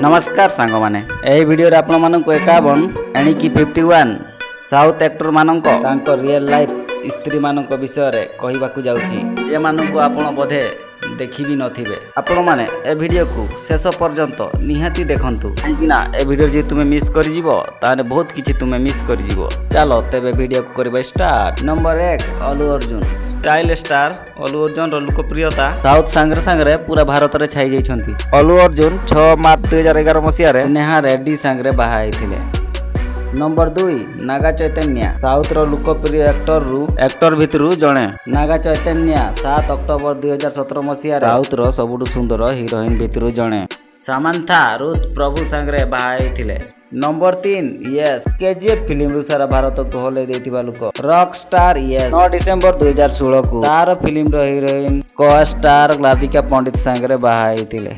नमस्कार सांग माने एही वीडियो रे आपण मानक 51 एणी कि 51 साउथ एक्टर मानक तांको रियल लाइफ स्त्री मानक विषय रे कहिबाकू जाउची जे मानक आपण बोधे देखि भी नथिबे आपण माने ए वीडियो को शेष पर्यंत निहाती देखंतु किना ए वीडियो जे तुमे मिस करि जिवो ताने बहुत किछि तुमे मिस करि जिवो। चलो तेबे वीडियो को करबे start. Number 1 Allu Arjun style star Allu Arjun रो लोकप्रियता साउथ सांगरे सांगरे पूरा भारत रे छाई जाइछंती। अल्लू अर्जुन 6 मार्च 2011 मसिया रे नेहा रेड्डी सांगरे बाहा आइथिले। नंबर 2 नागा चैतन्य साउथ रो लोकप्रिय एक्टर भितरु जणे नागा चैतन्य 7 अक्टोबर 2017 मसिया साउथ रो सबुठु सुंदर हीरोइन भितरु जणे। सामांथा रुथ प्रभु सांगरे बाहाइथिले। नंबर 3 यस केजीएफ फिल्म रु सारा भारत को होले देथिबा लोक रॉक स्टार यस 9 डिसेंबर 2016 को तार फिल्म रो हीरोइन को स्टार राधिका पंडित सांगरे बाहाइथिले।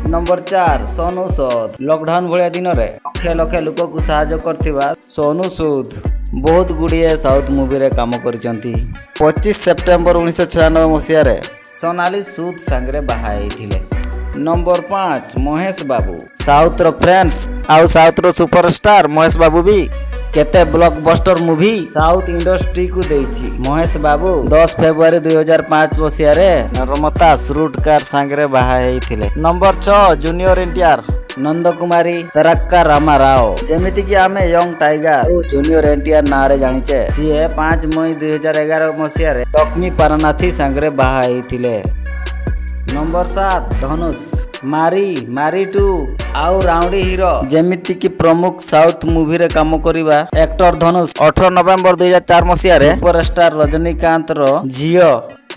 नंबर 4 सोनू सूद लॉकडाउन भलिया दिन रे लक्ष लक्ष लोक को सहायता करथिबा सोनू सूद बहुत गुड़िए साउथ मूवी रे काम करचंती। 25 सेप्टेम्बर 1996 मसिया रे सोनाली सूद सांगरे बाहाइथिले। नंबर 5 महेश बाबू साउथ रो फ्रेंड्स आउ साउथ रो सुपरस्टार महेश बाबू भी केते ब्लॉकबस्टर मूवी साउथ इंडस्ट्री को देछि। महेश बाबू 10 फरवरी 2005 मसिया रे नर्मता श्रुटकार सांगरे बाहा हेइथिले। नंबर 6 जूनियर एनटीआर नंद कुमारी तरक्का रामा राव जेमिति कि आमे यंग टाइगर जूनियर एनटीआर नारे जानिचे सीए 5 मई 2011 मसिया रे लक्ष्मी पारनाथी सांगरे बाहा हेइथिले। नंबर 7 धनुष मारी 2 आउ राउंडी हीरो जेमिति कि प्रमुख साउथ मूवी रे काम करिबा एक्टर धनुष 18 नवंबर 2004 मसिया रे सुपरस्टार रजनीकांत रो झियो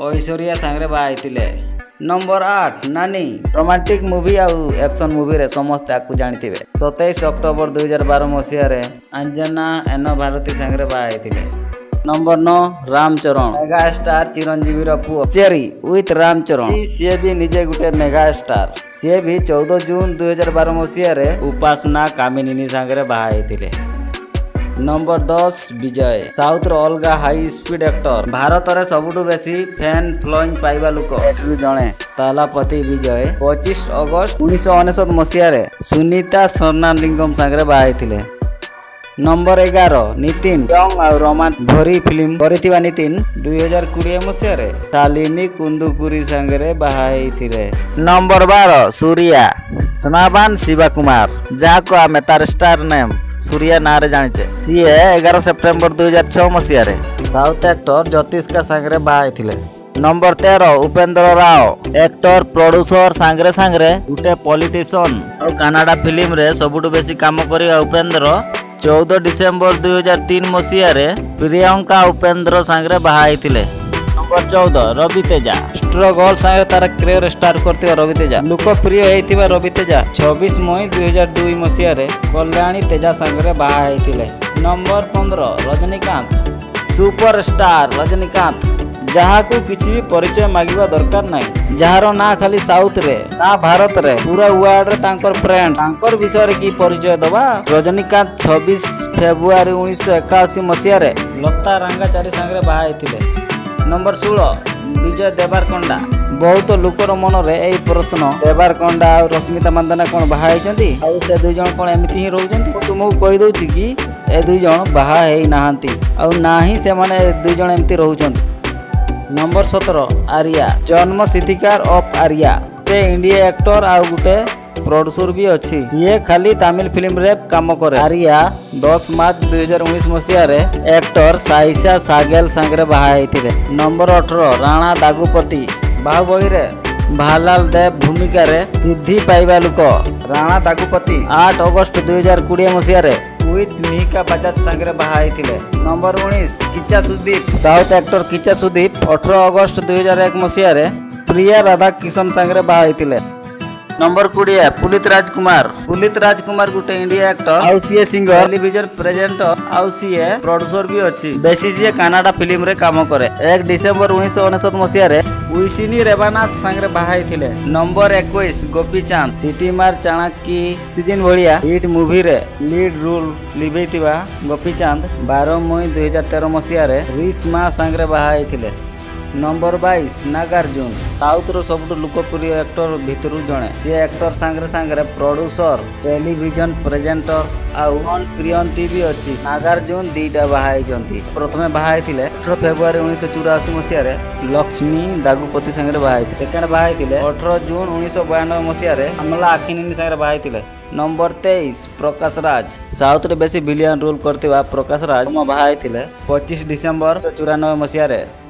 ऐश्वर्या सांगरे बाहाइथिले। नंबर 8 नानी रोमांटिक मूवी आउ एक्शन मूवी रे समस्त आकु जानिथिबे 27 अक्टोबर 2012 मसिया रे अंजना एनो भारती सांगरे बाहाइथिले। Number 9 Ramcharan mega star Chiranjeevi रो पुओ चेरी विथ रामचरण सी भी निजे गुटे मेगा स्टार सी भी 14 जून 2012 मसिया रे उपासना कामिनी सांगरे बाहाइथिले। नंबर 10 विजय साउथ रो अलगा हाई स्पीड एक्टर भारत रे सबुठु बेसी फैन फ्लोइंग पाइबा लोक एटरू जणे तालापति विजय 25 अगस्त 1999 मसिया रे सुनीता स्वर्णालिंगम सांगरे बाहाइथिले। नंबर 11 नितिन यंग और रोमान भरी फिल्म करिथिबा नितिन 2020 मसिया रे शालिनी कुंदुकुरी सांगरे बाहाइथिले। नंबर 12 सूर्या समाबान शिवा कुमार जाको आमे तार स्टार नेम सूर्या नारे जानिचे सीए 11 सेप्टेम्बर 2006 मसिया रे साउथ एक्टर ज्योतिष का सांगरे बाहाइथिले। Number 13 Upendra Rao actor producer सांगरे सांगरे गुटे पॉलिटिशियन और कनाडा फिल्म रे सबुठु बेसी काम करिया उपेंद्र 14 डिसेंबर 2003 मसिया रे प्रियंका उपेंद्र सांगरे बाहाइथिले। नंबर 14 रवि तेजा स्ट्रगल सांगे तार करियर स्टार्ट करथिबा रवि तेजा लोकप्रिय हेइथिबा रवि तेजा 26 मई 2002 मसिया रे कल्याणी तेजा सांगरे बाहाइथिले। नंबर 15 रजनीकांत सुपरस्टार रजनीकांत जहा को किछि भी परिचय मागिबा दरकार नाही जहारो ना खाली साउथ रे ना भारत रे पूरा वर्ल्ड रे तांकर फ्रेंड्स तांकर विषय रे की परिचय दबा। रजनीकांत 26 फरवरी 1981 मसिया रे लता रंगाचारी सांगरे बाहाइथिले। नंबर 16 विजय देवरकोंडा बहुत लोकर मन रे एई प्रश्न देवरकोंडा और रश्मिता मंदाना कोन बाहाइचंती आ से दुई जण कोन एमिति ही रहउचंती तुमको कहि दउची कि ए दुई जण बाहा हेई नाहंती आ नाही से माने दुई जण एमिति रहउचंती। नंबर 17 आर्या जन्म सिद्धिकार ऑफ आर्या ते इंडिया एक्टर आ गुटे प्रोड्यूसर भी अच्छी ये खाली तमिल फिल्म रे काम करे। आर्या 10 मार्च 2019 मसिया रे एक्टर साइसा सागेल सांगरे बाहाइथिले। नंबर 18 राणा दागुपति बाहुबली रे भालाल देव भूमिका रे सिद्धि पाइबा लोक राणा दागुपति 8 अगस्त 2020 मसिया रे विथ मिका बजाज सांगरे बाहाइथिले। Number 19 Kichcha Sudeep south actor Kichcha Sudeep 18 अगस्त 2001 मसिया रे प्रिया राधा किशन सांगरे बाहाइथिले। नंबर 20 पुलित राजकुमार गुटे इंडिया एक्टर आउ सीए सिंगर टेलीविजन प्रेजेंटर आउ सीए प्रोड्यूसर भी अच्छी बेसी जे कनाडा फिल्म रे काम करे। 1 डिसेंबर 1999 मसिया रे उइसिनी रेवानाथ सांगरे बाहाइथिले। नंबर 21 गोपी चांद सिटी मार चाणक्य सीजन भलिया हिट मूवी रे लीड रोल लिबैतिबा गोपी चांद 12 मई 2013 मसिया रे रिश्मा सांगरे बाहाइथिले। नंबर 22 नागार्जुन साउथ रो सबुठ लोकप्रिय एक्टर भितर जड़े सी एक्टर सांगरे सांगरे प्रोड्यूसर टेलीविजन प्रेजेंटर आउ प्रियंती भी अच्छी। नागार्जुन दीटा बाहाई प्रथमे बाहाई 18 फेब्रुआरी 1984 मसीह लक्ष्मी दागुपति सांगरे बाहाई सेकेंड बाहाई 18 जून 1992 मसीह अमला आखिनी सांगरे बाहाई। नंबर 23 प्रकाश राज साउथ रे बेसी विलियन रोल करथिबा प्रकाश राज बाहाई 25 डिसेंबर 1994 मसीह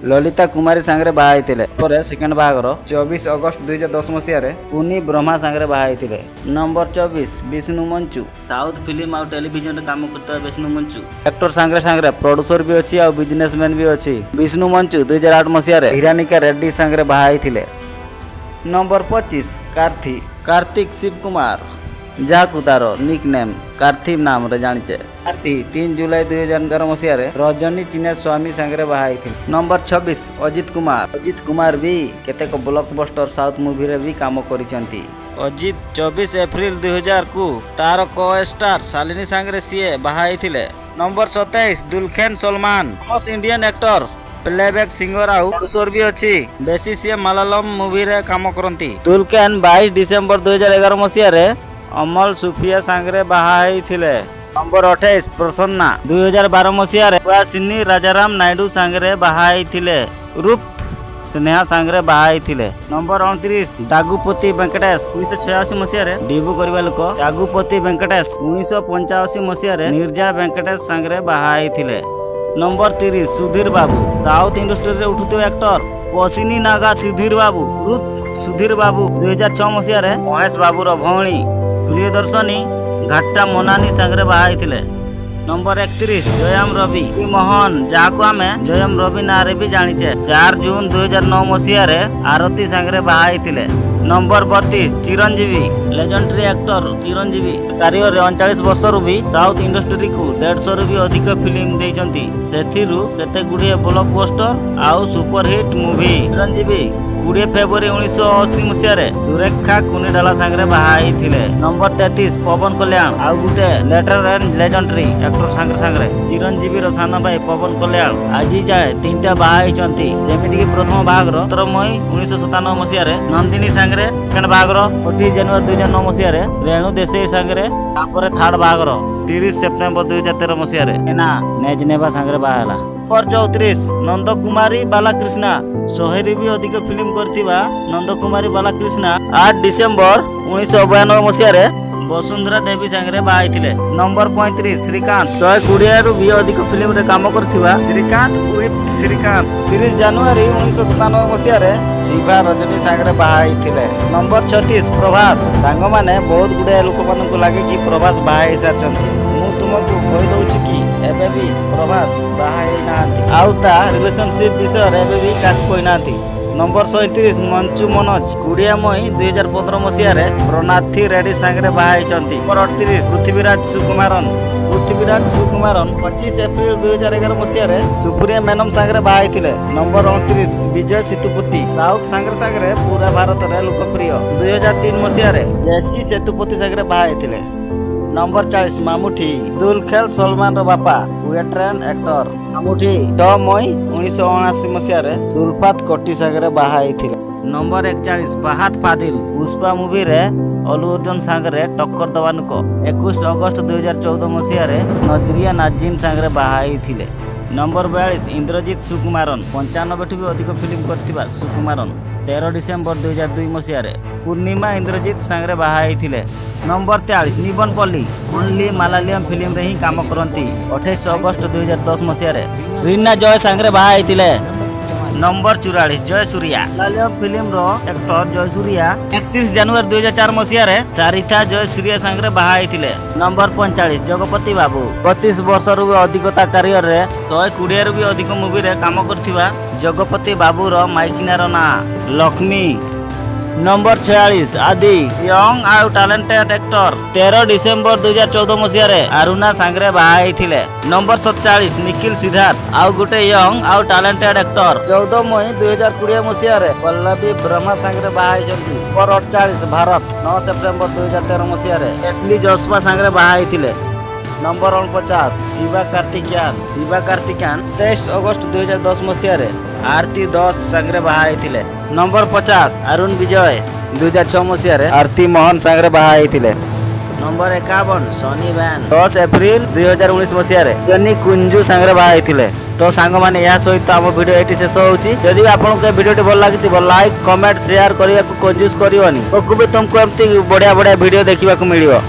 ललिता कुमारी सांगरे बाहाई पर सेकेंड बाहागर 24 अगस्त 2010 मसीह पुनी ब्रह्मा सांगरे बाहाई। Number 24 Vishnu Manchu south film और टेलीविजन काम करता विष्णु मंचू एक्टर सांगरे सांगरे प्रोड्यूसर भी अच्छी और बिजनेसमैन भी अच्छी। विष्णु मंचू 2008 मसीह हिरानिका रेड्डी सांगरे बाहाई। नंबर 25 कार्तिक शिव कुमार जहाँ तार निक नेम कार्थिव नाम रे जानिचे कार्ति 3 जुलाई 2011 मसीह रजनी चिन्ह स्वामी सांगरे बाहाई। नंबर 26 अजित कुमार भी केतेक ब्लॉकबस्टर साउथ मूवी रे भी काम करिसंती। अजित 24 एप्रिल 2000 को तार को स्टार शालिनी सांगरे सीए बाहाई थिले। Number 27 Dulquer Salman famous Indian actor playback singer आउ प्रोड्यूसर भी अच्छी बेसी सीए मलयालम मूवी रे काम करंती। दुल्खेन 22 डिसेंबर 2011 मसीह अमल सुफिया सांगरे बाहाई थिले। नंबर 28 प्रसन्ना 2012 मसीह सिनी राजाराम नायडू सांगरे बाहाई थिले। रूप स्नेहा सांगरे बाहाई थिले। नंबर 29 दागुपति वेंकटेश 1986 मसीह डेब्यू करबा लोक दागुपति वेंकटेश 1985 मसीह निर्जा वेंकटेश सांगरे बाहाई थिले। नंबर 30 सुधीर बाबू साउथ इंडस्ट्री रे उठुतो एक्टर पसिनी नागा सुधीर बाबू रुत सुधीर बाबू 2006 मसीह महेश बाबूर भौणी प्रियदर्शनी घाटा मोनानी सांगरे बाहाई थिले। नंबर 31 जयम रवि मोहन जहाँ आम जयम रवि ना रे भी जानिचे 4 जून 2009 मसीह आरती सांगरे बाहाई थिले। Number 32 Chiranjeevi legendary actor Chiranjeevi career 39 वर्ष रु भी साउथ इंडस्ट्री को 150 रु भी अधिक फिल्म देइचंती सेथिरु केते गुडे ब्लॉकबस्टर आउ सुपरहिट मूवी। चिरंजीवी 20 फेब्रुआरी 1980 मसीह सुरेखा कुनीडाला सांगरे बाहाई थिले। नंबर 33 पवन कल्याण आउ गुटे लेटर एंड लेजेंडरी एक्टर सांगरे चिरंजीवी रो साना भाई पवन कल्याण आज जाए 3टा बाहाई चंती जेमिति कि प्रथम बाहागर 17 मई 1997 मसीह नंदिनी सांगरे सेकेंड बाहागर 28 जनवरी 2009 मसीह रेणु देसाई सांगरे तापर थर्ड बाहागर 30 सेप्टेम्बर 2013 मसीह ना नेजनेबा सांगरे बाहाला। नंबर 34 नंद कुमारी बालाकृष्णा शहेरी भी अधिक फिल्म करथिबा नंद कुमारी बालाकृष्णा 8 डिसेंबर 1992 मसीह वसुंधरा देवी सांगरे बाहाई थिले। नंबर 35 श्रीकांत 120 रु भी अधिक फिल्म रे काम करथिबा श्रीकांत विथ श्रीकांत 30 जनवरी 1997 मसीह शिवा रजनी सांगरे बाहाई थिले। नंबर 36 प्रभास सांग माने बहुत गुडे लोक मान को लागे कि प्रभास बाहाई सारचंती मु तुमको कहि दउछि कि एबे भी प्रभास बाहाई नांती आउ ता रिलेशनशिप विषय रे एबे भी काक कोइ नांती। नंबर 37 मंचू मनोज 20 मई 2015 मसीह प्रणाथी रेड्डी सांगरे बाहाई चंती। नंबर 38 पृथ्वीराज सुकुमारन 25 एप्रिल 2011 मसीह सुप्रिया मेनम सांगरे बाहाई थिले। नंबर 29 विजय सेतुपति साउथ सांगरे पूरा भारत रे लोकप्रिय 2003 मसीह जैसी सेतुपति सांगरे बाहाई थिले। नंबर 40 मामुठी दुलखेल सलमान रो बापा वेटरन एक्टर मामुठी 6 मई 1979 मसीह सुल्फात कोटी सांगरे बाहाई थिले। नंबर 41 फहाद फादिल पुष्पा मूवी रे अलू अर्जुन सांगरे टक्कर दवान को 21 अगस्त 2014 मसीह नजरिया नाजिन सांगरे बाहाई थिले। नंबर 42 इंद्रजीत सुकुमारन 95 भी अधिक फिल्म करथिबा सुकुमारन 13 डिसेंबर 2002 मसीह पूर्णिमा इंद्रजीत सांगरे बाहाई थिले। नंबर 43 निबन पल्ली ओनली मलयालम फिल्म रे ही काम करंती 28 अगस्त 2010 मसीह रीना जय सांगरे बाहाई थिले। नंबर 44 जय सूर्या मलयालम फिल्म रो एक्टर जय सूर्या 31 जनवरी 2004 मसीह सारिथा जय सूर्या सांगरे बाहाई थिले। नंबर 45 जगपति बाबू 25 वर्ष रु अधिकता करियर रे 120 रु भी अधिक मूवी रे काम करथिबा जगपति बाबू रो माइकिना रो ना लक्ष्मी। नंबर 46 आदि यंग आउ टैलेंटेड एक्टर 13 डिसेंबर 2014 मसीह अरुणा सांगरे बाहाई थिले। नंबर 47 निखिल सिद्धार्थ आउ गुटे यंग आउ टैलेंटेड एक्टर 14 मई 2020 मसीह पल्लवी ब्रह्मा सांगरे बाहाई जंती। नंबर 48 भारत 9 सेप्टेम्बर 2013 मसीह एसली जोशवा सांगरे बाहाई थिले। नंबर 49 शिवा कार्तिक्यान। शिवा कार्तिक्यान 23 अगस्त 2010 मसीह आरती दास सांगरे बाहा होइथिले। नंबर 50 अरुण विजय 2006 मसीह आरती मोहन सांगरे बाहा होइथिले। नंबर 51 सनी वैन 10 एप्रिल 2019 मसीह जनी कुंजू सांगरे बाहा होइथिले। तो सांग माने या सहित आम वीडियो एटी शेष होउची। जदि आपनको वीडियो भल लागिथि लाइक कमेंट शेयर करने को कंजूस करिवनी। तुमको एमती बढ़िया बढ़िया वीडियो देखा मिलियो।